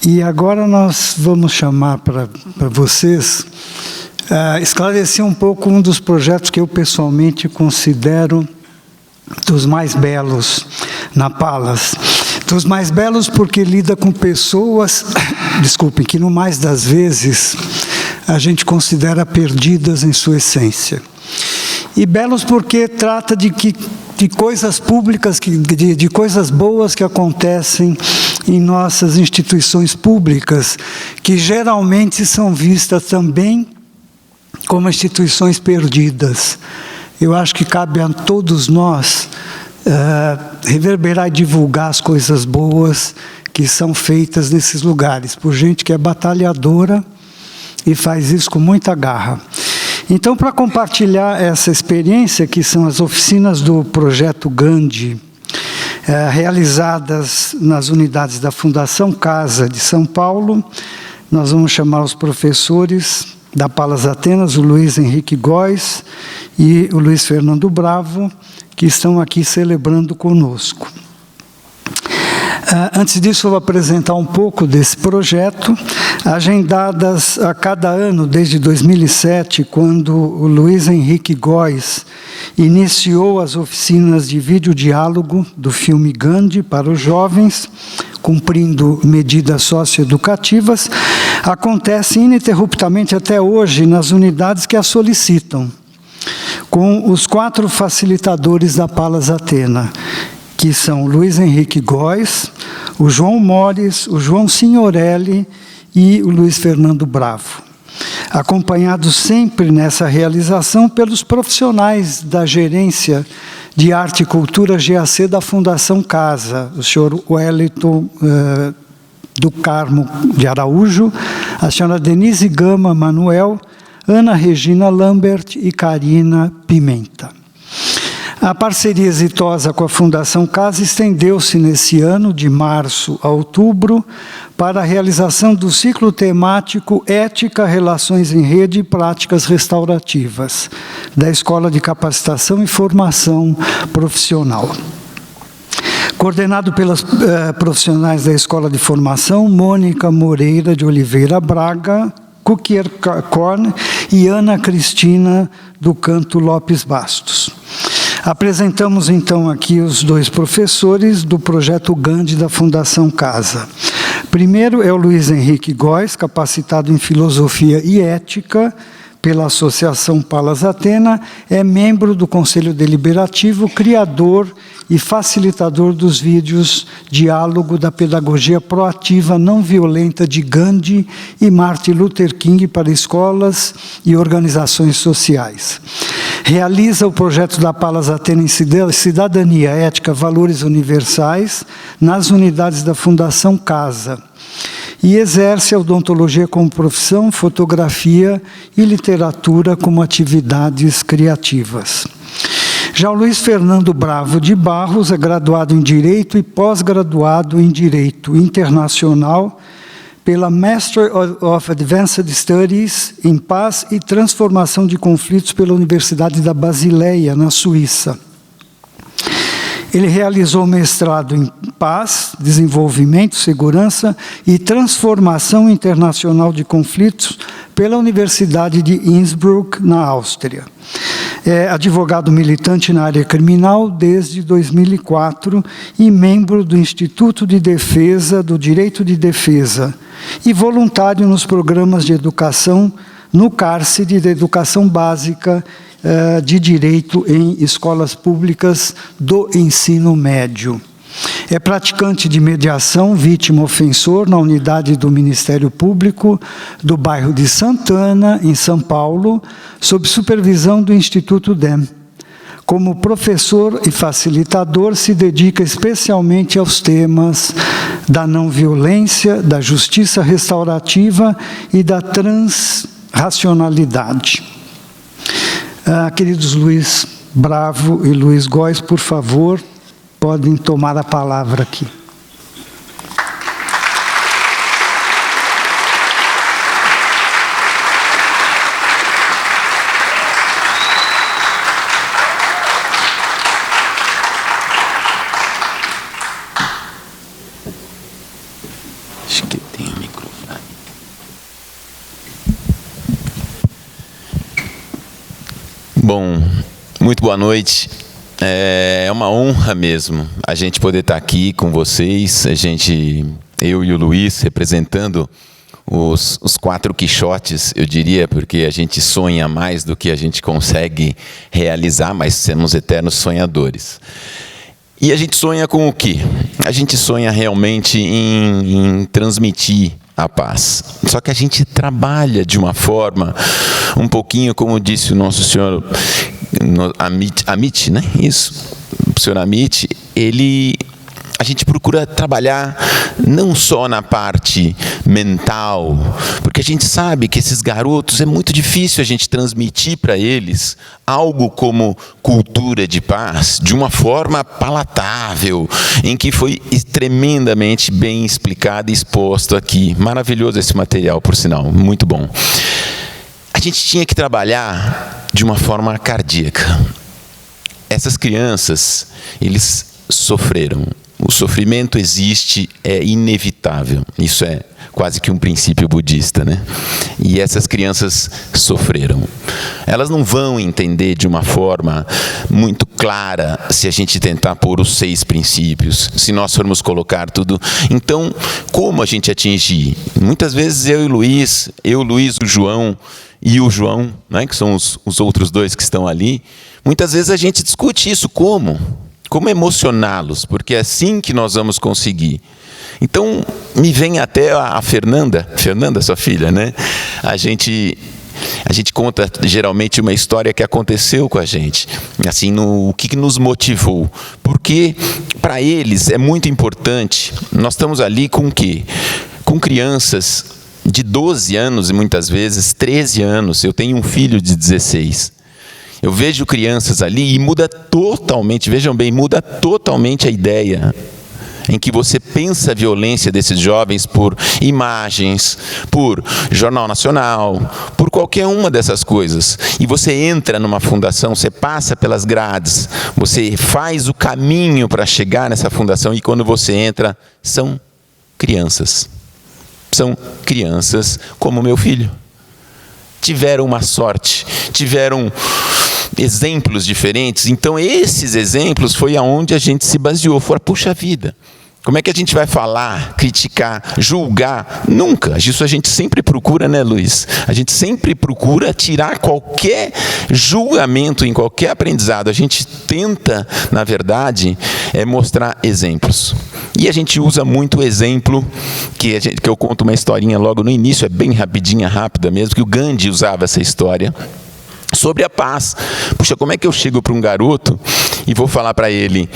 E agora nós vamos chamar para vocês esclarecer um pouco um dos projetos que eu pessoalmente considero dos mais belos na Palas. Dos mais belos porque lida com pessoas, desculpem, que no mais das vezes a gente considera perdidas em sua essência. E belos porque trata de coisas públicas, de coisas boas que acontecem em nossas instituições públicas, que geralmente são vistas também como instituições perdidas. Eu acho que cabe a todos nós reverberar e divulgar as coisas boas que são feitas nesses lugares, por gente que é batalhadora e faz isso com muita garra. Então, para compartilhar essa experiência, que são as oficinas do Projeto Gandhi, realizadas nas unidades da Fundação Casa de São Paulo, nós vamos chamar os professores da Palas Atenas, o Luiz Henrique Góes e o Luiz Fernando Bravo, que estão aqui celebrando conosco. Antes disso, eu vou apresentar um pouco desse projeto, agendadas a cada ano, desde 2007, quando o Luiz Henrique Góes iniciou as oficinas de videodiálogo do filme Gandhi para os jovens, cumprindo medidas socioeducativas, acontece ininterruptamente até hoje nas unidades que a solicitam, com os 4 facilitadores da Palas Atena, que são o Luiz Henrique Góes, o João Mores, o João Signorelli e o Luiz Fernando Bravo, acompanhados sempre nessa realização pelos profissionais da Gerência de Arte e Cultura GAC da Fundação Casa, o senhor Wellington do Carmo de Araújo, a senhora Denise Gama Manuel, Ana Regina Lambert e Karina Pimenta. A parceria exitosa com a Fundação Casa estendeu-se nesse ano, de março a outubro, para a realização do ciclo temático Ética, Relações em Rede e Práticas Restaurativas, da Escola de Capacitação e Formação Profissional. Coordenado pelas profissionais da Escola de Formação, Mônica Moreira de Oliveira Braga, Kukier Korn e Ana Cristina do Canto Lopes Bastos. Apresentamos, então, aqui os 2 professores do Projeto Gandhi da Fundação Casa. Primeiro é o Luiz Henrique Góes, capacitado em Filosofia e Ética pela Associação Palas Atena, é membro do Conselho Deliberativo, criador e facilitador dos vídeos Diálogo da Pedagogia Proativa Não Violenta de Gandhi e Martin Luther King para escolas e organizações sociais. Realiza o projeto da Palas Atena em Cidadania, Ética, Valores Universais nas unidades da Fundação Casa e exerce a odontologia como profissão, fotografia e literatura como atividades criativas. Já o Luiz Fernando Bravo de Barros é graduado em Direito e pós-graduado em Direito Internacional pela Master of Advanced Studies em Paz e Transformação de Conflitos pela Universidade da Basileia, na Suíça. Ele realizou mestrado em Paz, Desenvolvimento, Segurança e Transformação Internacional de Conflitos pela Universidade de Innsbruck, na Áustria. É advogado militante na área criminal desde 2004 e membro do Instituto de Defesa do Direito de Defesa e voluntário nos programas de educação no cárcere de educação básica de direito em escolas públicas do ensino médio. É praticante de mediação vítima-ofensor na unidade do Ministério Público do bairro de Santana, em São Paulo, sob supervisão do Instituto DEM. Como professor e facilitador, se dedica especialmente aos temas da não violência, da justiça restaurativa e da transracionalidade. Queridos Luiz Bravo e Luiz Góes, por favor, podem tomar a palavra aqui. Acho que tem. Bom, muito boa noite. É uma honra mesmo a gente poder estar aqui com vocês, eu e o Luiz, representando os 4 Quixotes, eu diria, porque a gente sonha mais do que a gente consegue realizar, mas somos eternos sonhadores. E a gente sonha com o quê? A gente sonha realmente em transmitir a paz. Só que a gente trabalha de uma forma, um pouquinho, como disse o nosso senhor Amit, né? Isso. O senhor Amit, a gente procura trabalhar não só na parte mental, porque a gente sabe que esses garotos, é muito difícil a gente transmitir para eles algo como cultura de paz, de uma forma palatável, em que foi tremendamente bem explicado e exposto aqui. Maravilhoso esse material, por sinal, muito bom. A gente tinha que trabalhar de uma forma cardíaca. Essas crianças, eles sofreram. O sofrimento existe, é inevitável. Isso é quase que um princípio budista, né? E essas crianças sofreram. Elas não vão entender de uma forma muito clara se a gente tentar pôr os 6 princípios, se nós formos colocar tudo. Então, como a gente atingir? Muitas vezes eu e o Luiz, o João e o João, né, que são os outros 2 que estão ali, muitas vezes a gente discute isso. Como emocioná-los, porque é assim que nós vamos conseguir. Então, me vem até a Fernanda, sua filha, né? A gente conta geralmente uma história que aconteceu com a gente, assim, o que nos motivou. Porque, para eles, é muito importante, nós estamos ali com o quê? Com crianças de 12 anos e muitas vezes 13 anos. Eu tenho um filho de 16. Eu vejo crianças ali e muda totalmente, vejam bem, muda totalmente a ideia em que você pensa a violência desses jovens por imagens, por Jornal Nacional, por qualquer uma dessas coisas. E você entra numa fundação, você passa pelas grades, você faz o caminho para chegar nessa fundação e quando você entra, são crianças. São crianças como meu filho. Tiveram uma sorte, tiveram exemplos diferentes. Então, esses exemplos foi aonde a gente se baseou. Fora, puxa vida, como é que a gente vai falar, criticar, julgar? Nunca. Isso a gente sempre procura, né, Luiz? A gente sempre procura tirar qualquer julgamento em qualquer aprendizado. A gente tenta, na verdade, mostrar exemplos. E a gente usa muito o exemplo, que eu conto uma historinha logo no início, é bem rapidinha, rápida mesmo, que o Gandhi usava essa história sobre a paz. Puxa, como é que eu chego para um garoto e vou falar para ele,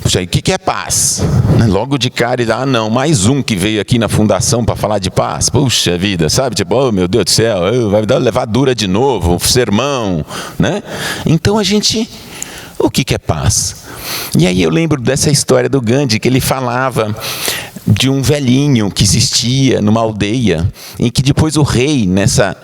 puxa, o que é paz? Logo de cara ele, não, mais um que veio aqui na fundação para falar de paz. Puxa vida, sabe? Tipo, oh, meu Deus do céu, vai levar dura de novo, sermão, né? Então o que é paz? E aí eu lembro dessa história do Gandhi, que ele falava de um velhinho que existia numa aldeia, em que depois o rei, nessa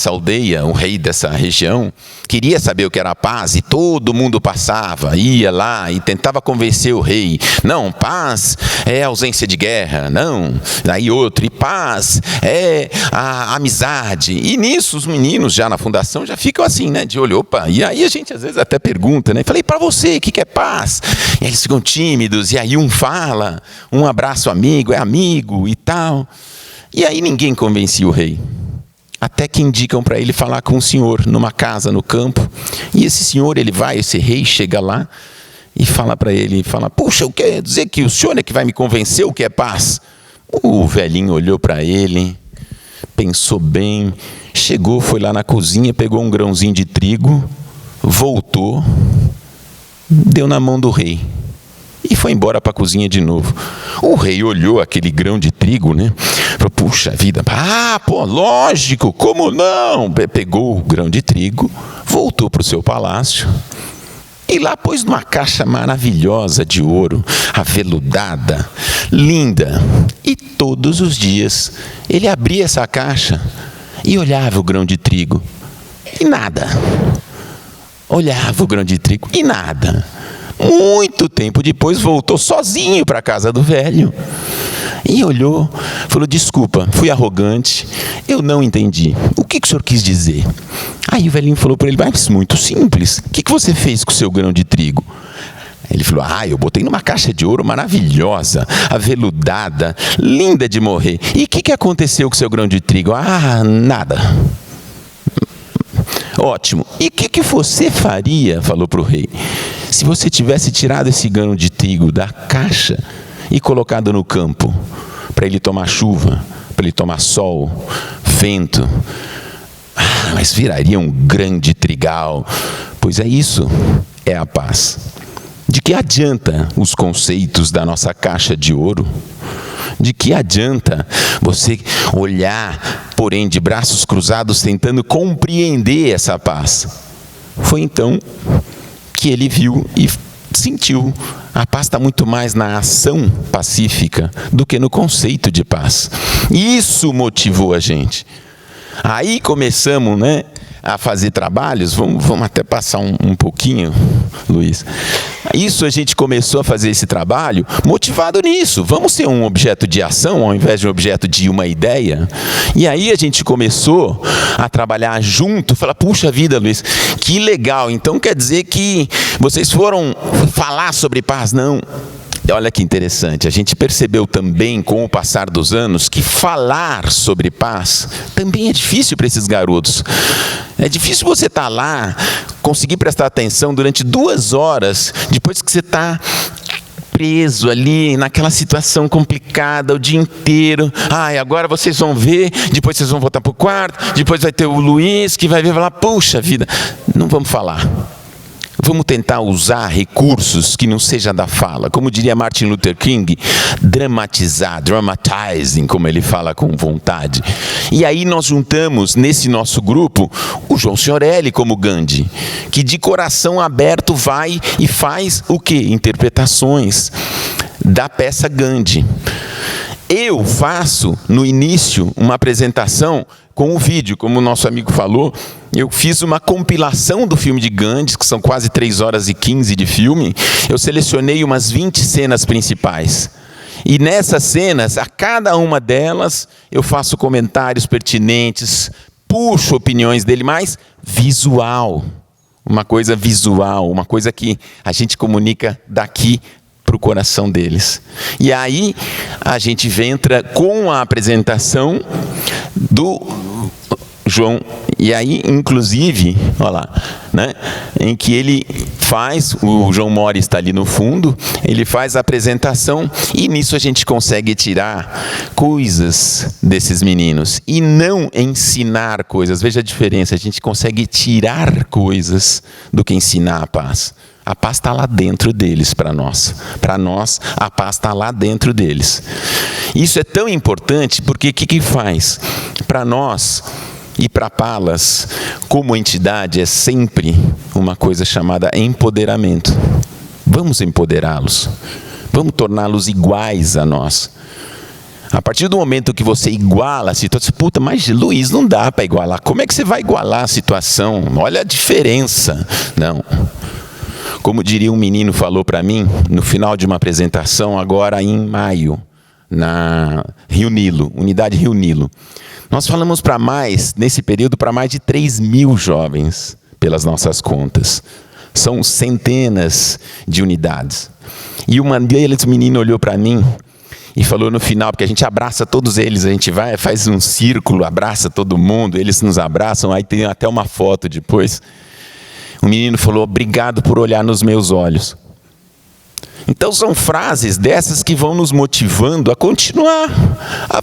aldeia, o rei dessa região, queria saber o que era paz, e todo mundo passava, ia lá e tentava convencer o rei. Não, paz é ausência de guerra, não. Aí outro, e paz é a amizade. E nisso os meninos já na fundação já ficam assim, né, de olho, opa. E aí a gente às vezes até pergunta, né, falei, para você, o que é paz? E eles ficam tímidos, e aí um fala, um abraça o amigo, é amigo e tal. E aí ninguém convencia o rei. Até que indicam para ele falar com um senhor numa casa no campo. E esse senhor, esse rei chega lá e fala para ele, puxa, eu quero dizer que o senhor é que vai me convencer o que é paz? O velhinho olhou para ele, pensou bem, chegou, foi lá na cozinha, pegou um grãozinho de trigo, voltou, deu na mão do rei. E foi embora para a cozinha de novo. O rei olhou aquele grão de trigo, né? Falou, puxa vida, lógico, como não? Pegou o grão de trigo, voltou para o seu palácio e lá pôs numa caixa maravilhosa de ouro, aveludada, linda. E todos os dias ele abria essa caixa e olhava o grão de trigo e nada. Olhava o grão de trigo e nada. Muito tempo depois voltou sozinho para a casa do velho E olhou, falou: desculpa, fui arrogante, eu não entendi. O que o senhor quis dizer? Aí o velhinho falou para ele: mas muito simples, o que você fez com o seu grão de trigo? Ele falou: eu botei numa caixa de ouro maravilhosa, aveludada, linda de morrer. E o que aconteceu com o seu grão de trigo? Nada. Ótimo. E o que você faria, falou para o rei, se você tivesse tirado esse grão de trigo da caixa e colocado no campo, para ele tomar chuva, para ele tomar sol, vento? Mas viraria um grande trigal. Pois é, isso é a paz. De que adianta os conceitos da nossa caixa de ouro? De que adianta você olhar, porém, de braços cruzados, tentando compreender essa paz? Foi então que ele viu e sentiu. A paz está muito mais na ação pacífica do que no conceito de paz. Isso motivou a gente. Aí começamos, a fazer trabalhos. Vamos até passar um pouquinho, Luiz. Isso, a gente começou a fazer esse trabalho motivado nisso. Vamos ser um objeto de ação ao invés de um objeto de uma ideia. E aí a gente começou a trabalhar junto. Falar: puxa vida, Luiz, que legal. Então quer dizer que vocês foram falar sobre paz? Não. Olha que interessante, a gente percebeu também, com o passar dos anos, que falar sobre paz também é difícil para esses garotos. É difícil você estar lá, conseguir prestar atenção durante 2 horas, depois que você está preso ali, naquela situação complicada o dia inteiro. Agora vocês vão ver, depois vocês vão voltar para o quarto, depois vai ter o Luiz que vai vir e falar: puxa vida, não vamos falar. Vamos tentar usar recursos que não seja da fala. Como diria Martin Luther King, dramatizing, como ele fala com vontade. E aí nós juntamos nesse nosso grupo o João Signorelli como Gandhi, que de coração aberto vai e faz o quê? Interpretações da peça Gandhi. Eu faço, no início, uma apresentação com o vídeo, como o nosso amigo falou. Eu fiz uma compilação do filme de Gandhi, que são quase 3 horas e 15 de filme. Eu selecionei umas 20 cenas principais. E nessas cenas, a cada uma delas, eu faço comentários pertinentes, puxo opiniões dele, mas visual. Uma coisa visual, uma coisa que a gente comunica daqui para o coração deles. E aí a gente entra com a apresentação do João, e aí inclusive, olha lá, em que ele faz, o João Mori está ali no fundo, ele faz a apresentação, e nisso a gente consegue tirar coisas desses meninos, e não ensinar coisas. Veja a diferença, a gente consegue tirar coisas do que ensinar a paz. A paz está lá dentro deles para nós. Para nós, a paz está lá dentro deles. Isso é tão importante porque o que faz? Para nós e para Palas, como entidade, é sempre uma coisa chamada empoderamento. Vamos empoderá-los. Vamos torná-los iguais a nós. A partir do momento que você iguala a situação, mas Luiz, não dá para igualar. Como é que você vai igualar a situação? Olha a diferença. Não. Como diria um menino, falou para mim, no final de uma apresentação, agora em maio, na Rio Nilo, unidade Rio Nilo. Nós falamos nesse período, para mais de 3.000 jovens, pelas nossas contas. São centenas de unidades. E uma deles, o menino olhou para mim e falou no final, porque a gente abraça todos eles, a gente vai, faz um círculo, abraça todo mundo, eles nos abraçam, aí tem até uma foto depois. O menino falou: obrigado por olhar nos meus olhos. Então são frases dessas que vão nos motivando a continuar.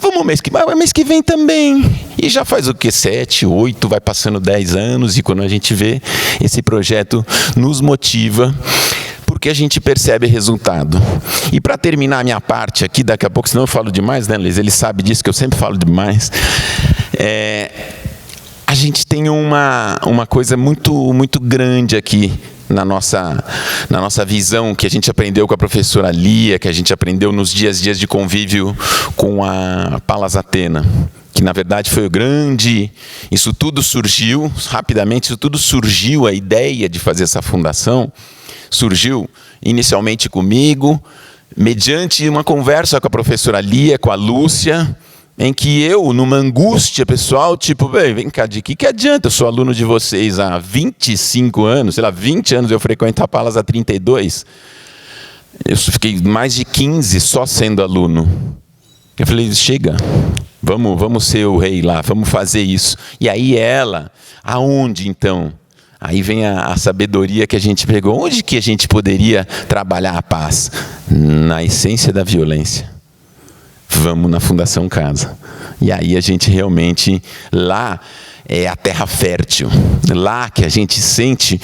Vamos mês que vem também. E já faz o quê? 7, 8, vai passando 10 anos, e quando a gente vê, esse projeto nos motiva, porque a gente percebe resultado. E para terminar a minha parte aqui, daqui a pouco, senão eu falo demais, né, Luiz? Ele sabe disso, que eu sempre falo demais. A gente tem uma coisa muito, muito grande aqui na nossa visão, que a gente aprendeu com a professora Lia, que a gente aprendeu nos dias de convívio com a Palas Athena, que na verdade foi o grande... Isso tudo surgiu, rapidamente, a ideia de fazer essa fundação, surgiu inicialmente comigo, mediante uma conversa com a professora Lia, com a Lúcia, em que eu, numa angústia pessoal, tipo, vem cá, de que adianta? Eu sou aluno de vocês há 25 anos, sei lá, 20 anos eu frequento a Palas há 32. Eu fiquei mais de 15 só sendo aluno. Eu falei, chega, vamos ser o rei lá, vamos fazer isso. E aí ela, aonde então? Aí vem a sabedoria que a gente pegou. Onde que a gente poderia trabalhar a paz? Na essência da violência. Vamos na Fundação Casa. E aí a gente realmente, lá é a terra fértil. Lá que a gente sente,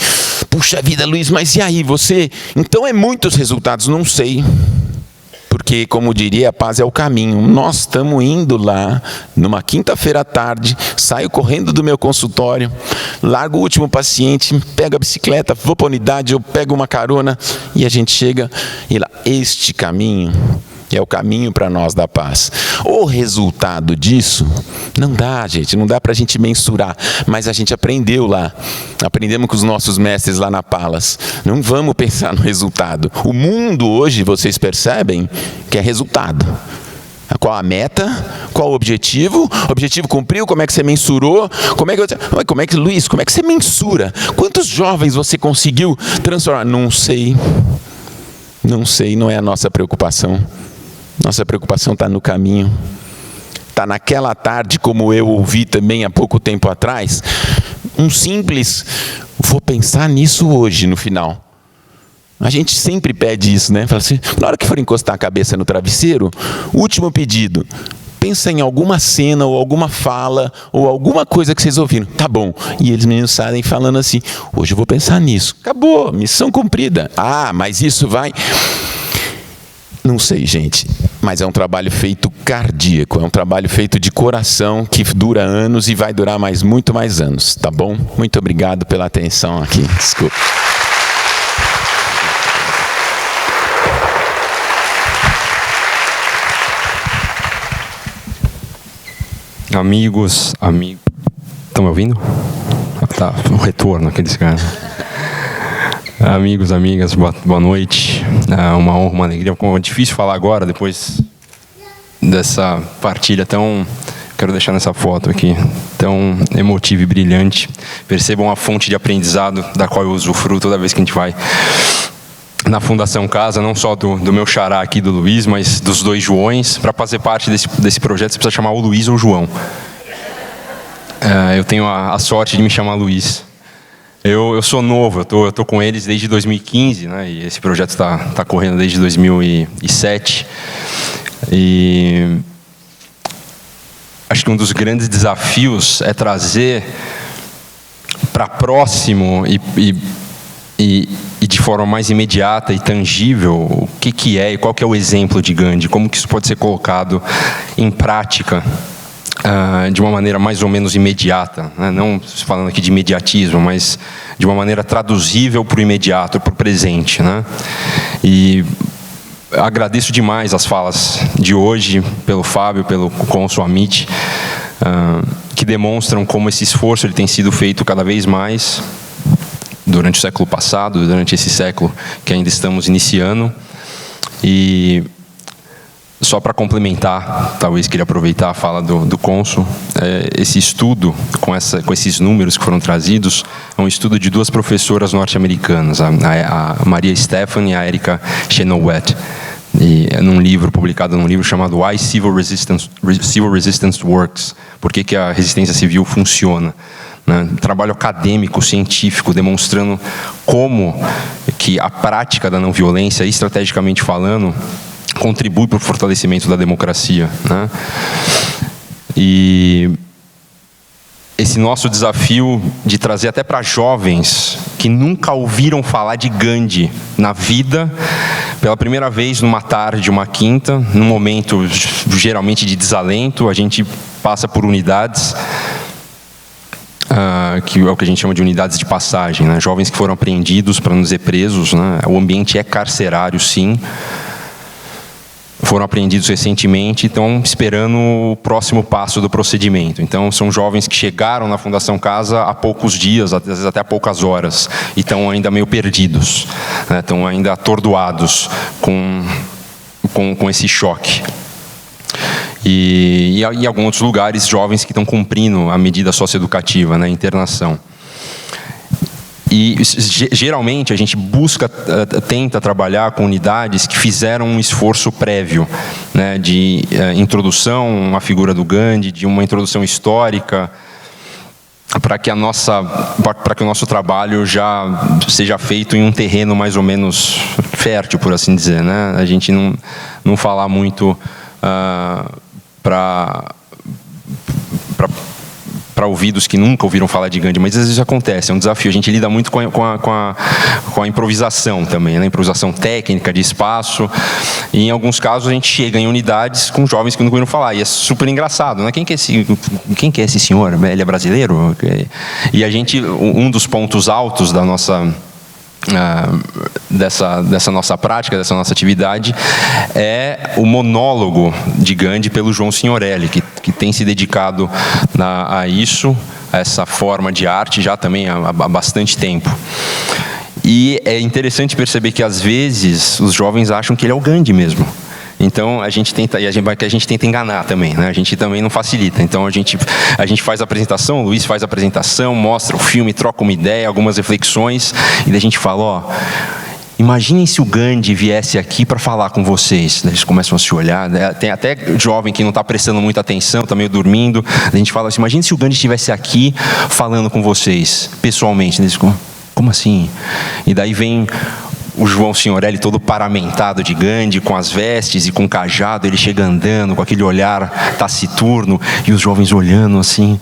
puxa vida, Luiz, mas e aí você? Então é muitos resultados, não sei. Porque, como diria, a paz é o caminho. Nós estamos indo lá, numa quinta-feira à tarde, saio correndo do meu consultório, largo o último paciente, pego a bicicleta, vou para a unidade, eu pego uma carona, e a gente chega, e lá, este caminho é o caminho para nós da paz. O resultado disso, não dá, gente, não dá para a gente mensurar, mas a gente aprendeu lá, aprendemos com os nossos mestres lá na Palas. Não vamos pensar no resultado. O mundo hoje, vocês percebem, que é resultado. Qual a meta? Qual o objetivo? O objetivo cumpriu? Como é que você mensurou? Como é que, Luiz, como é que você mensura? Quantos jovens você conseguiu transformar? Não sei. Não sei, não é a nossa preocupação. Nossa preocupação está no caminho. Está naquela tarde, como eu ouvi também há pouco tempo atrás, um simples, vou pensar nisso hoje no final. A gente sempre pede isso, né? Fala assim, na hora que for encostar a cabeça no travesseiro, último pedido, pensa em alguma cena ou alguma fala ou alguma coisa que vocês ouviram. Tá bom. E eles meninos saem falando assim, hoje eu vou pensar nisso. Acabou, missão cumprida. Ah, mas isso vai... Não sei, gente, mas é um trabalho feito cardíaco, é um trabalho feito de coração que dura anos e vai durar muito mais anos, tá bom? Muito obrigado pela atenção aqui, desculpa. Amigos, estão me ouvindo? Tá, um retorno aqueles caras. Amigos, amigas, boa noite. É uma honra, uma alegria. É difícil falar agora, depois dessa partilha tão... Quero deixar nessa foto aqui, tão emotiva e brilhante. Percebam a fonte de aprendizado da qual eu usufruo toda vez que a gente vai na Fundação Casa, não só do meu xará aqui, do Luiz, mas dos dois Joões. Para fazer parte desse projeto, você precisa chamar o Luiz ou o João. Eu tenho a sorte de me chamar Luiz. Eu sou novo, eu tô com eles desde 2015, né? E esse projeto está correndo desde 2007. E acho que um dos grandes desafios é trazer para próximo e de forma mais imediata e tangível o que é e qual que é o exemplo de Gandhi, como que isso pode ser colocado em prática de uma maneira mais ou menos imediata, né? Não falando aqui de imediatismo, mas de uma maneira traduzível para o imediato, para o presente, né? E agradeço demais as falas de hoje, pelo Fábio, pelo cônsul Amit, que demonstram como esse esforço ele tem sido feito cada vez mais durante o século passado, durante esse século que ainda estamos iniciando. E só para complementar, talvez queria aproveitar a fala do cônsul, esse estudo, com esses números que foram trazidos, é um estudo de duas professoras norte-americanas, a Maria Stephanie e a Erika Chenoweth, publicado num livro chamado Why Civil Resistance Works, por que a resistência civil funciona. Né? Trabalho acadêmico, científico, demonstrando como que a prática da não violência, estrategicamente falando, contribui para o fortalecimento da democracia, né? E esse nosso desafio de trazer até para jovens que nunca ouviram falar de Gandhi na vida, pela primeira vez numa tarde, uma quinta, num momento geralmente de desalento, a gente passa por unidades, que é o que a gente chama de unidades de passagem, né? Jovens que foram apreendidos para não dizer presos, né? O ambiente é carcerário, sim. Foram apreendidos recentemente e estão esperando o próximo passo do procedimento. Então, são jovens que chegaram na Fundação Casa há poucos dias, às vezes até há poucas horas, e estão ainda meio perdidos, né? Estão ainda atordoados com com esse choque. E em alguns outros lugares, jovens que estão cumprindo a medida socioeducativa, né, internação. E geralmente a gente tenta trabalhar com unidades que fizeram um esforço prévio, né, de introdução à figura do Gandhi, de uma introdução histórica, para que o nosso trabalho já seja feito em um terreno mais ou menos fértil, por assim dizer, né? A gente não falar muito para ouvidos que nunca ouviram falar de Gandhi, mas às vezes acontece, é um desafio. A gente lida muito com a improvisação também, né? Improvisação técnica, de espaço. E em alguns casos a gente chega em unidades com jovens que nunca ouviram falar, e é super engraçado, né? Quem que é esse senhor? Ele é brasileiro? E a gente, um dos pontos altos da nossa... dessa nossa prática, dessa nossa atividade, é o monólogo de Gandhi pelo João Signorelli, que tem se dedicado a isso, a essa forma de arte, já também há bastante tempo. E é interessante perceber que, às vezes, os jovens acham que ele é o Gandhi mesmo. Então a gente tenta enganar também, né? A gente também não facilita. Então a gente faz a apresentação, o Luiz faz a apresentação, mostra o filme, troca uma ideia, algumas reflexões, e daí a gente fala, imaginem se o Gandhi viesse aqui para falar com vocês. Daí eles começam a se olhar, tem até jovem que não está prestando muita atenção, está meio dormindo. Daí a gente fala assim, imagine se o Gandhi estivesse aqui falando com vocês, pessoalmente. Daí eles ficam, como assim? E daí vem o João Signorelli todo paramentado de Gandhi, com as vestes e com o cajado, ele chega andando com aquele olhar taciturno, e os jovens olhando assim,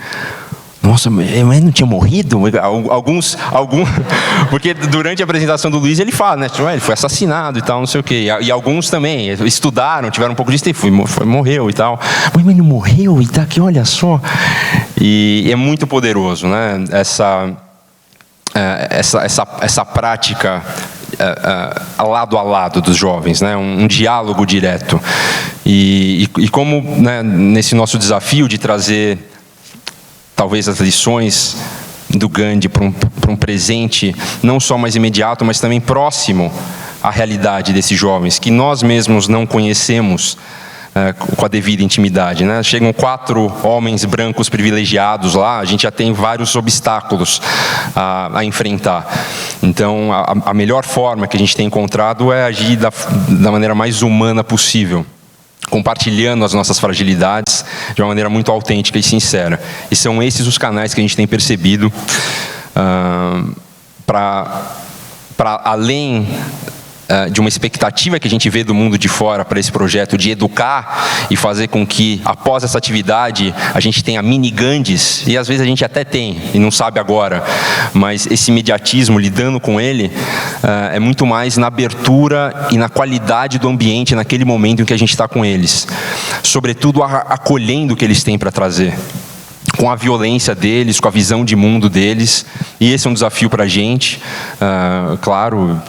nossa, mas ele não tinha morrido? Alguns, porque durante a apresentação do Luiz ele fala, né, ele foi assassinado e tal, não sei o quê, e alguns também estudaram, tiveram um pouco disso, e morreu e tal, mas ele morreu, e tá aqui, olha só, e é muito poderoso, né, essa prática lado a lado dos jovens, né? Um diálogo direto. E como, né, nesse nosso desafio de trazer talvez as lições do Gandhi para um presente não só mais imediato, mas também próximo à realidade desses jovens, que nós mesmos não conhecemos com a devida intimidade, né? Chegam 4 homens brancos privilegiados lá, a gente já tem vários obstáculos a enfrentar. Então, a melhor forma que a gente tem encontrado é agir da maneira mais humana possível, compartilhando as nossas fragilidades de uma maneira muito autêntica e sincera. E são esses os canais que a gente tem percebido para além de uma expectativa que a gente vê do mundo de fora para esse projeto de educar e fazer com que, após essa atividade, a gente tenha mini-Gandhis, e às vezes a gente até tem, e não sabe agora, mas esse imediatismo, lidando com ele, é muito mais na abertura e na qualidade do ambiente naquele momento em que a gente está com eles. Sobretudo acolhendo o que eles têm para trazer, com a violência deles, com a visão de mundo deles, e esse é um desafio para a gente, claro,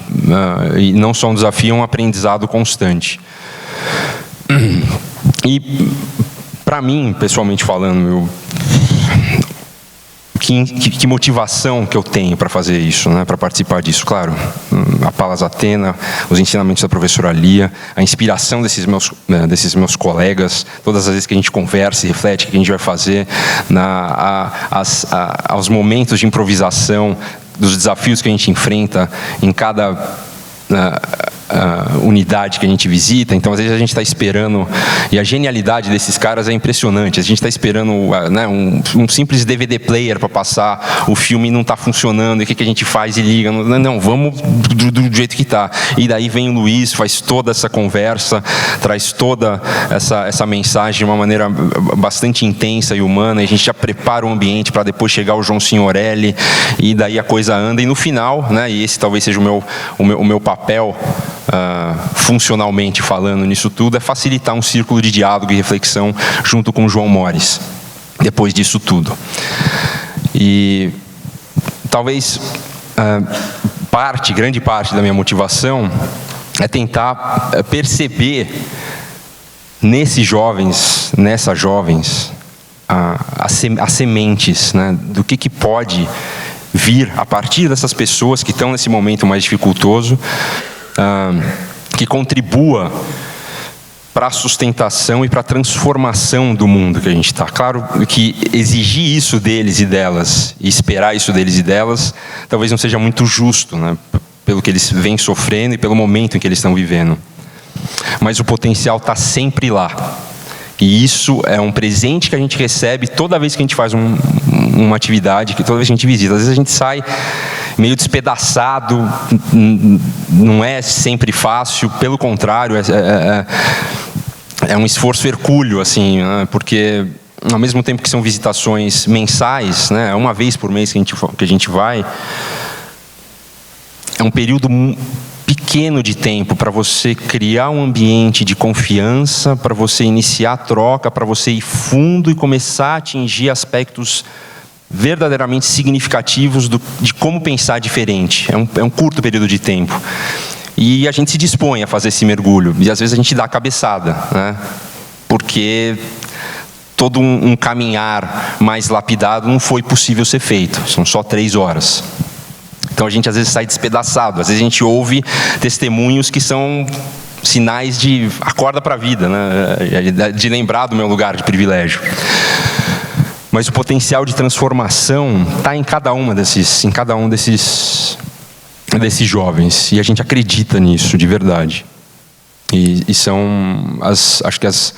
e não só um desafio, é um aprendizado constante. E, para mim, pessoalmente falando, que motivação que eu tenho para fazer isso, né, para participar disso? Claro, a Palas Athena, os ensinamentos da professora Lia, a inspiração desses meus colegas, todas as vezes que a gente conversa e reflete o que a gente vai fazer, aos momentos de improvisação, dos desafios que a gente enfrenta em cada unidade que a gente visita. Então, às vezes a gente está esperando, e a genialidade desses caras é impressionante. A gente está esperando, né, um simples DVD player para passar o filme e não está funcionando, e o que a gente faz? E liga, não, vamos do jeito que está. E daí vem o Luiz, faz toda essa conversa, traz toda essa mensagem de uma maneira bastante intensa e humana, e a gente já prepara o ambiente para depois chegar o João Signorelli, e daí a coisa anda, e no final, né, e esse talvez seja o meu papel, funcionalmente falando nisso tudo, é facilitar um círculo de diálogo e reflexão junto com o João Mores, depois disso tudo. E talvez grande parte da minha motivação é tentar perceber nesses jovens, nessas jovens, as sementes, né, do que pode vir a partir dessas pessoas que estão nesse momento mais dificultoso, que contribua para a sustentação e para a transformação do mundo que a gente está. Claro que exigir isso deles e delas, e esperar isso deles e delas, talvez não seja muito justo, né? Pelo que eles vêm sofrendo e pelo momento em que eles estão vivendo. Mas o potencial está sempre lá. E isso é um presente que a gente recebe toda vez que a gente faz uma atividade, que toda vez que a gente visita. Às vezes a gente sai meio despedaçado, não é sempre fácil, pelo contrário, é um esforço hercúleo, assim, né? Porque ao mesmo tempo que são visitações mensais, né, uma vez por mês que a gente vai, é um período pequeno de tempo para você criar um ambiente de confiança, para você iniciar a troca, para você ir fundo e começar a atingir aspectos verdadeiramente significativos de como pensar diferente. É um curto período de tempo. E a gente se dispõe a fazer esse mergulho. E às vezes a gente dá a cabeçada, né? Porque todo um caminhar mais lapidado não foi possível ser feito. São só 3 horas. Então a gente às vezes sai despedaçado. Às vezes a gente ouve testemunhos que são sinais de acorda para a vida, né? De lembrar do meu lugar de privilégio. Mas o potencial de transformação está em cada um desses jovens, e a gente acredita nisso de verdade. E são acho que as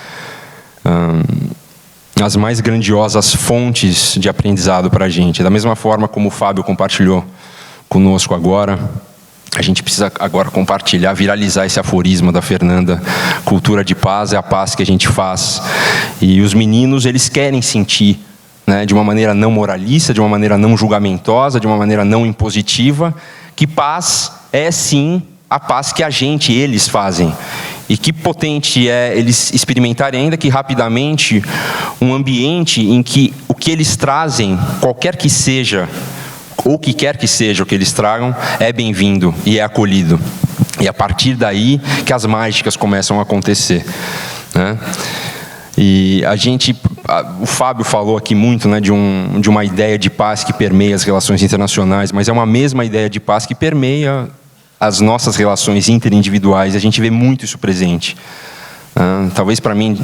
mais grandiosas fontes de aprendizado para a gente. Da mesma forma como o Fábio compartilhou conosco agora, a gente precisa agora compartilhar, viralizar esse aforisma da Fernanda: cultura de paz é a paz que a gente faz. E os meninos, eles querem sentir, né, de uma maneira não moralista, de uma maneira não julgamentosa, de uma maneira não impositiva, que paz é sim a paz que eles fazem. E que potente é eles experimentarem, ainda que rapidamente, um ambiente em que o que eles trazem, qualquer que seja, ou que quer que seja o que eles tragam, é bem-vindo e é acolhido. E a partir daí que as mágicas começam a acontecer, né? E o Fábio falou aqui muito, né, de uma ideia de paz que permeia as relações internacionais, mas é uma mesma ideia de paz que permeia as nossas relações interindividuais. A gente vê muito isso presente. Talvez para mim,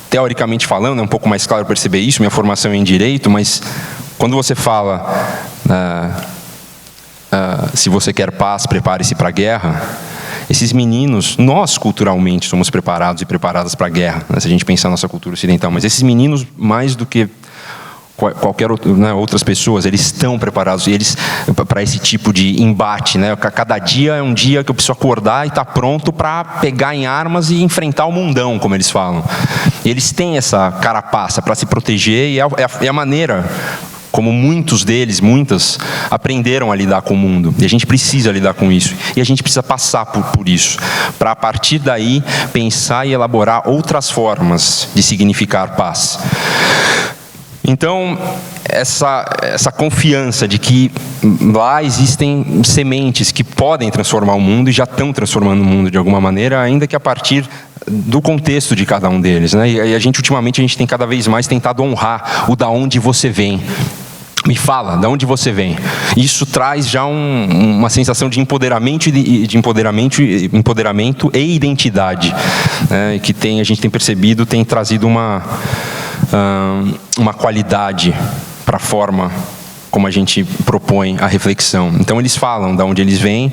teoricamente falando, é um pouco mais claro perceber isso, minha formação é em direito, mas quando você fala, se você quer paz, prepare-se para a guerra, esses meninos, nós culturalmente somos preparados e preparadas para a guerra, né, se a gente pensar na nossa cultura ocidental, mas esses meninos, mais do que qualquer outro, né, outras pessoas, eles estão preparados para esse tipo de embate, né? Cada dia é um dia que eu preciso acordar e estar pronto para pegar em armas e enfrentar o mundão, como eles falam. E eles têm essa carapaça para se proteger, e é a maneira como muitas aprenderam a lidar com o mundo. E a gente precisa lidar com isso. E a gente precisa passar por isso, para a partir daí pensar e elaborar outras formas de significar paz. Então, essa confiança de que lá existem sementes que podem transformar o mundo e já estão transformando o mundo de alguma maneira, ainda que a partir do contexto de cada um deles, né? E ultimamente a gente tem cada vez mais tentado honrar o da onde você vem. Me fala, de onde você vem. Isso traz já uma sensação de empoderamento e identidade, né, que a gente tem percebido, tem trazido uma qualidade para a forma como a gente propõe a reflexão. Então eles falam de onde eles vêm,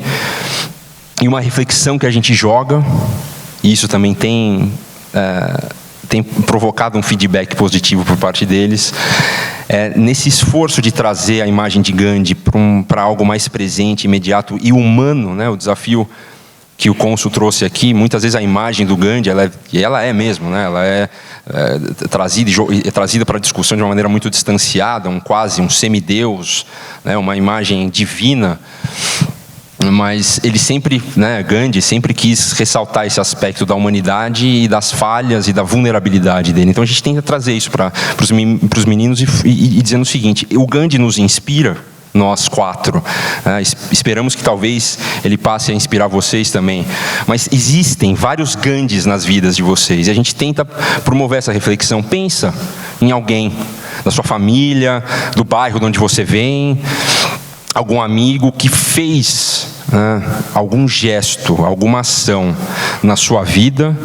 e uma reflexão que a gente joga, e isso também tem provocado um feedback positivo por parte deles, nesse esforço de trazer a imagem de Gandhi para algo mais presente, imediato e humano, né? O desafio que o cônsul trouxe aqui, muitas vezes a imagem do Gandhi, ela é mesmo, né? Ela é trazida para a discussão de uma maneira muito distanciada, quase um semideus, né? Uma imagem divina. Mas ele sempre, né, Gandhi sempre quis ressaltar esse aspecto da humanidade e das falhas e da vulnerabilidade dele. Então a gente tenta trazer isso para os meninos e dizendo o seguinte: o Gandhi nos inspira, nós 4. Esperamos que talvez ele passe a inspirar vocês também. Mas existem vários Gandhis nas vidas de vocês. E a gente tenta promover essa reflexão. Pensa em alguém da sua família, do bairro de onde você vem, algum amigo que fez algum gesto, alguma ação na sua vida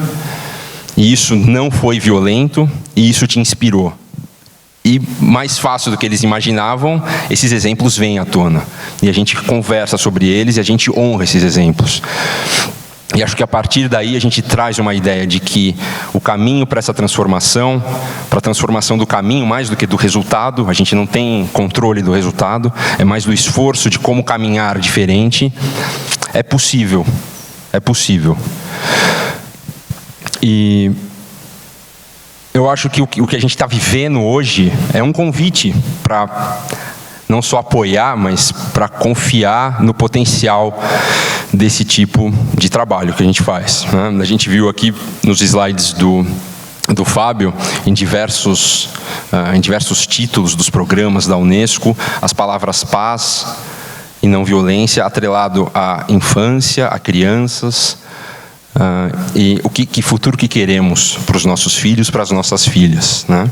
E isso não foi violento, e isso te inspirou. E mais fácil do que eles imaginavam, esses exemplos vêm à tona. E a gente conversa sobre eles e a gente honra esses exemplos. E acho que a partir daí a gente traz uma ideia de que o caminho para essa transformação, para a transformação do caminho, mais do que do resultado, a gente não tem controle do resultado, é mais do esforço de como caminhar diferente, é possível. É possível. E eu acho que o que a gente está vivendo hoje é um convite para não só apoiar, mas para confiar no potencial desse tipo de trabalho que a gente faz, né? A gente viu aqui nos slides do Fábio, em diversos títulos dos programas da Unesco, as palavras paz e não violência, atrelado à infância, a crianças, e que futuro que queremos para os nossos filhos, para as nossas filhas, né?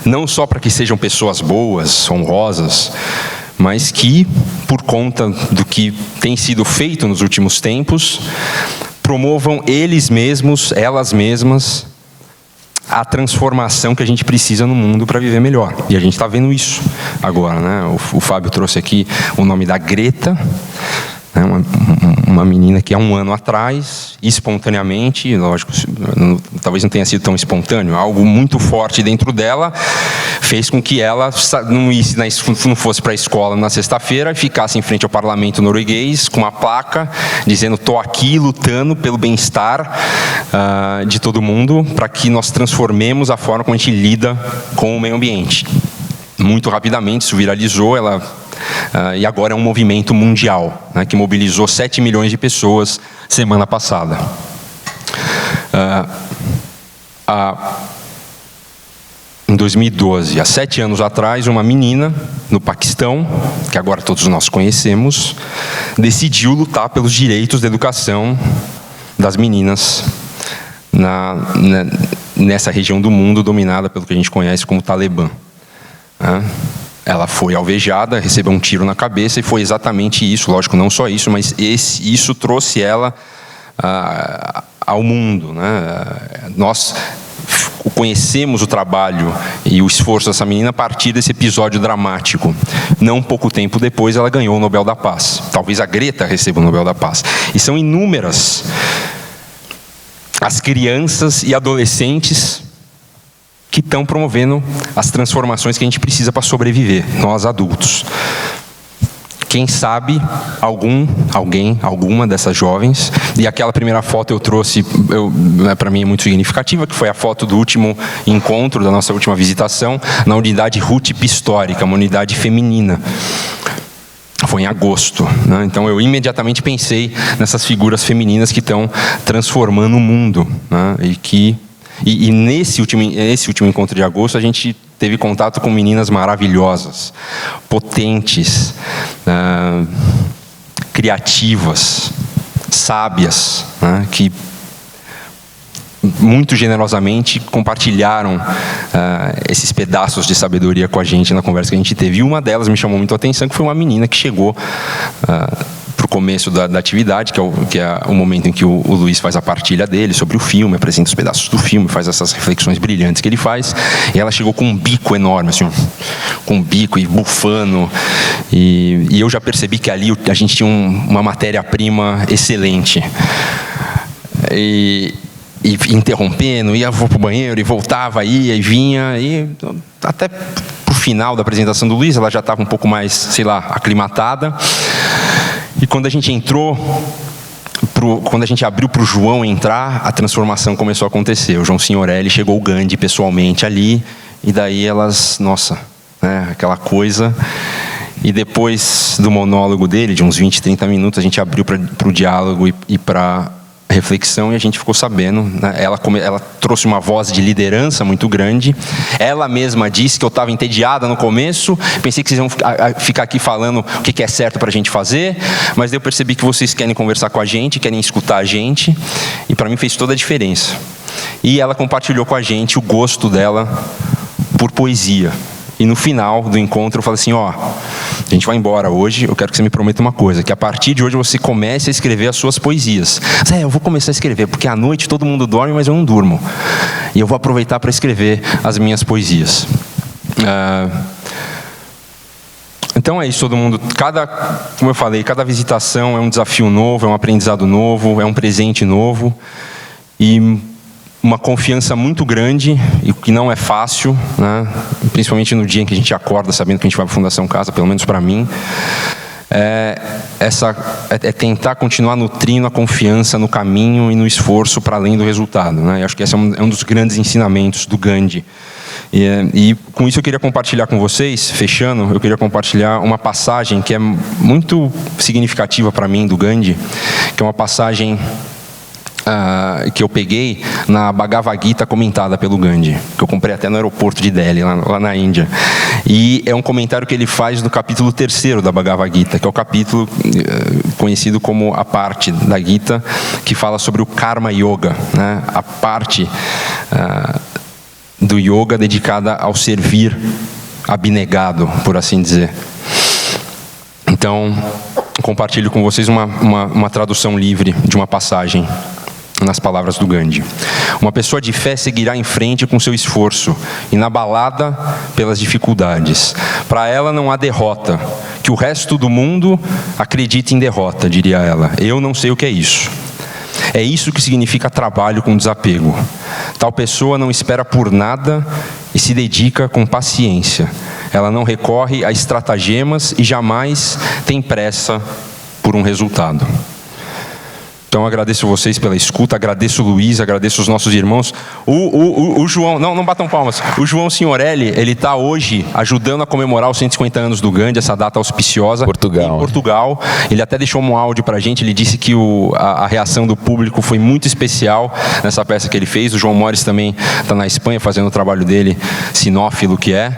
Não só para que sejam pessoas boas, honrosas, mas que, por conta do que tem sido feito nos últimos tempos, promovam eles mesmos, elas mesmas, a transformação que a gente precisa no mundo para viver melhor. E a gente está vendo isso agora, né? O Fábio trouxe aqui o nome da Greta, né? Uma menina que há um ano atrás, espontaneamente, lógico, talvez não tenha sido tão espontâneo, algo muito forte dentro dela, fez com que ela não fosse para a escola na sexta-feira e ficasse em frente ao parlamento norueguês com uma placa dizendo: estou aqui lutando pelo bem-estar de todo mundo para que nós transformemos a forma como a gente lida com o meio ambiente. Muito rapidamente isso viralizou, e agora é um movimento mundial, né, que mobilizou 7 milhões de pessoas semana passada. Em 2012, há 7 anos atrás, uma menina no Paquistão, que agora todos nós conhecemos, decidiu lutar pelos direitos da educação das meninas nessa região do mundo dominada pelo que a gente conhece como Talibã. Ela foi alvejada, recebeu um tiro na cabeça e foi exatamente isso, lógico, não só isso, mas isso trouxe ela ao mundo, né? Nós conhecemos o trabalho e o esforço dessa menina a partir desse episódio dramático. Não pouco tempo depois ela ganhou o Nobel da Paz. Talvez a Greta receba o Nobel da Paz. E são inúmeras as crianças e adolescentes que estão promovendo as transformações que a gente precisa para sobreviver, nós adultos. Quem sabe alguma dessas jovens, e aquela primeira foto eu trouxe, para mim é muito significativa, que foi a foto do último encontro, da nossa última visitação, na unidade RUTP histórica, uma unidade feminina. Foi em agosto, né? Então eu imediatamente pensei nessas figuras femininas que estão transformando o mundo, né? E nesse último encontro de agosto, a gente teve contato com meninas maravilhosas, potentes, criativas, sábias, né, que muito generosamente compartilharam esses pedaços de sabedoria com a gente na conversa que a gente teve. E uma delas me chamou muito a atenção, que foi uma menina que chegou para o começo da atividade, que é o momento em que o Luiz faz a partilha dele sobre o filme, apresenta os pedaços do filme, faz essas reflexões brilhantes que ele faz, e ela chegou com um bico enorme, assim, com um bico e bufando, e eu já percebi que ali a gente tinha uma matéria-prima excelente. E interrompendo, ia para o banheiro e voltava, ia e vinha, e até pro final da apresentação do Luiz, ela já estava um pouco mais, sei lá, aclimatada. E quando a gente quando a gente abriu para o João entrar, a transformação começou a acontecer. O João Signorelli chegou o Gandhi pessoalmente ali, e daí elas, nossa, né, aquela coisa. E depois do monólogo dele, de uns 20, 30 minutos, a gente abriu para o diálogo e para reflexão, e a gente ficou sabendo, né? Ela trouxe uma voz de liderança muito grande. Ela mesma disse que eu estava entediada no começo, pensei que vocês iam ficar aqui falando o que é certo para a gente fazer, mas eu percebi que vocês querem conversar com a gente, querem escutar a gente, e para mim fez toda a diferença. E ela compartilhou com a gente o gosto dela por poesia. E no final do encontro eu falei assim, a gente vai embora hoje, eu quero que você me prometa uma coisa, que a partir de hoje você comece a escrever as suas poesias. Eu vou começar a escrever, porque à noite todo mundo dorme, mas eu não durmo. E eu vou aproveitar para escrever as minhas poesias. Então é isso, todo mundo. Como eu falei, cada visitação é um desafio novo, é um aprendizado novo, é um presente novo. E uma confiança muito grande, e que não é fácil, né? Principalmente no dia em que a gente acorda sabendo que a gente vai para a Fundação Casa, pelo menos para mim, é tentar continuar nutrindo a confiança no caminho e no esforço para além do resultado, né? Eu acho que esse é um dos grandes ensinamentos do Gandhi. E com isso eu queria compartilhar com vocês, fechando, eu queria compartilhar uma passagem que é muito significativa para mim do Gandhi, que é uma passagem que eu peguei na Bhagavad Gita comentada pelo Gandhi, que eu comprei até no aeroporto de Delhi, lá na Índia. E é um comentário que ele faz no capítulo 3º da Bhagavad Gita, que é o capítulo conhecido como a parte da Gita que fala sobre o Karma Yoga, né? A parte do yoga dedicada ao servir abnegado, por assim dizer. Então, compartilho com vocês uma tradução livre de uma passagem nas palavras do Gandhi. Uma pessoa de fé seguirá em frente com seu esforço, inabalada pelas dificuldades. Para ela não há derrota. Que o resto do mundo acredite em derrota, diria ela. Eu não sei o que é isso. É isso que significa trabalho com desapego. Tal pessoa não espera por nada e se dedica com paciência. Ela não recorre a estratagemas e jamais tem pressa por um resultado. Então agradeço vocês pela escuta, agradeço o Luiz, agradeço os nossos irmãos. O João, não batam palmas. O João Signorelli, ele está hoje ajudando a comemorar os 150 anos do Gandhi, essa data auspiciosa. Em Portugal. Ele até deixou um áudio para a gente, ele disse que a reação do público foi muito especial nessa peça que ele fez. O João Mores também está na Espanha fazendo o trabalho dele, sinófilo que é.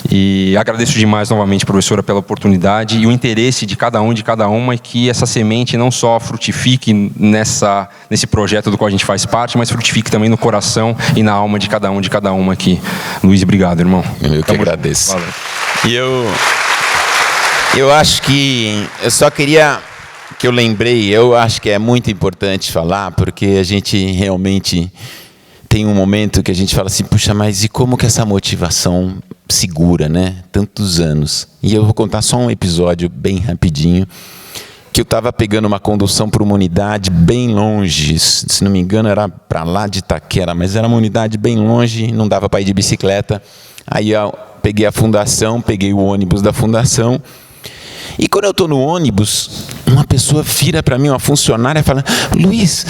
E agradeço demais novamente, professora, pela oportunidade e o interesse de cada um e de cada uma, e que essa semente não só frutifique nesse projeto do qual a gente faz parte, mas frutifique também no coração e na alma de cada um e de cada uma aqui. Luiz, obrigado, irmão. Eu que agradeço. Valeu. E eu acho que eu só queria que eu acho que é muito importante falar, porque a gente realmente tem um momento que a gente fala assim, puxa, mas e como que essa motivação segura, né? Tantos anos. E eu vou contar só um episódio bem rapidinho, que eu estava pegando uma condução para uma unidade bem longe, se não me engano era para lá de Itaquera, mas era uma unidade bem longe, não dava para ir de bicicleta. Aí eu peguei a fundação, peguei o ônibus da fundação, e quando eu estou no ônibus, uma pessoa vira para mim, uma funcionária, e fala, Luiz,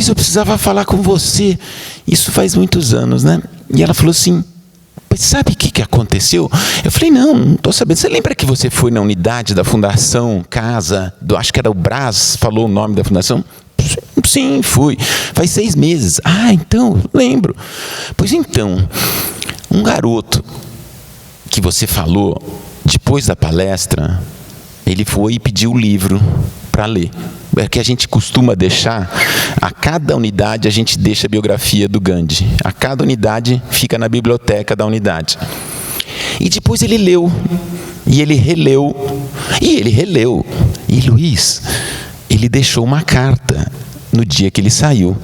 eu precisava falar com você. Isso faz muitos anos, né? E ela falou assim, sabe o que aconteceu? Eu falei, não estou sabendo. Você lembra que você foi na unidade da Fundação Casa, acho que era o Brás, falou o nome da fundação? Sim, fui. Faz 6 meses. Ah, então, lembro. Pois então, um garoto que você falou, depois da palestra, ele foi e pediu o livro para ler. É que a gente costuma deixar, a cada unidade a gente deixa a biografia do Gandhi. A cada unidade fica na biblioteca da unidade. E depois ele leu, e ele releu, e ele releu. E Luiz, ele deixou uma carta no dia que ele saiu.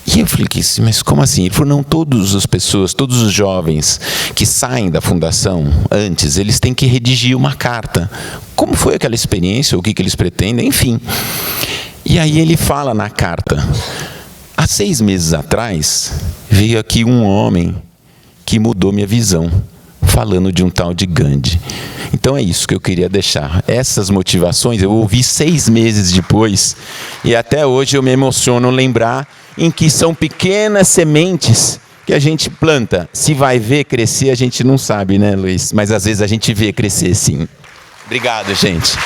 E eu falei, mas como assim? Ele falou, não, todas as pessoas, todos os jovens que saem da fundação antes, eles têm que redigir uma carta. Como foi aquela experiência, o que eles pretendem, enfim. E aí ele fala na carta, há 6 meses atrás, veio aqui um homem que mudou minha visão, falando de um tal de Gandhi. Então é isso que eu queria deixar. Essas motivações eu ouvi 6 meses depois, e até hoje eu me emociono lembrar em que são pequenas sementes que a gente planta. Se vai ver crescer, a gente não sabe, né, Luiz? Mas às vezes a gente vê crescer, sim. Obrigado, gente.